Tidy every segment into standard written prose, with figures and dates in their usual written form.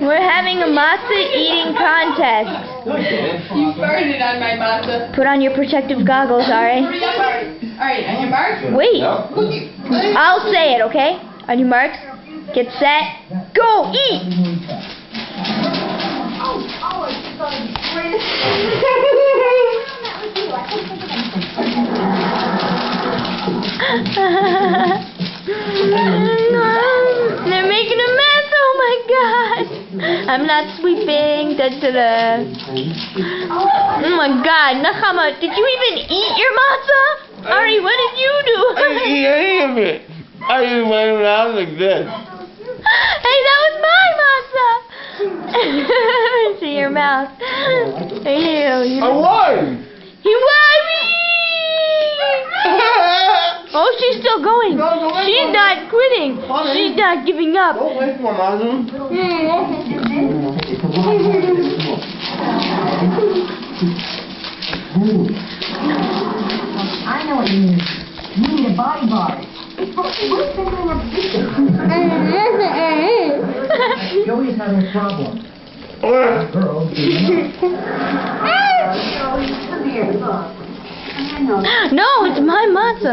We're having a matza eating contest. You farted on my matza. Put on your protective goggles, alright? Alright, on your mark? Wait. I'll say it, okay? On your marks, get set, go, eat! They're making a mess, oh my god! I'm not sweeping, da-da-da. Oh my god, Nakama, did you even eat your matza? Ari, what did you do? I didn't eat any of it. I just went around like this. Hey, that was my matza! See your mouth. Ew, I won! He won! Oh, she's still going. She's not quitting. She's not giving up. Don't waste my matza. I know what you need. You need a body bar. Joey's having a problem. Girl, come here, look. No, it's my matza.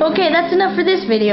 Okay, that's enough for this video.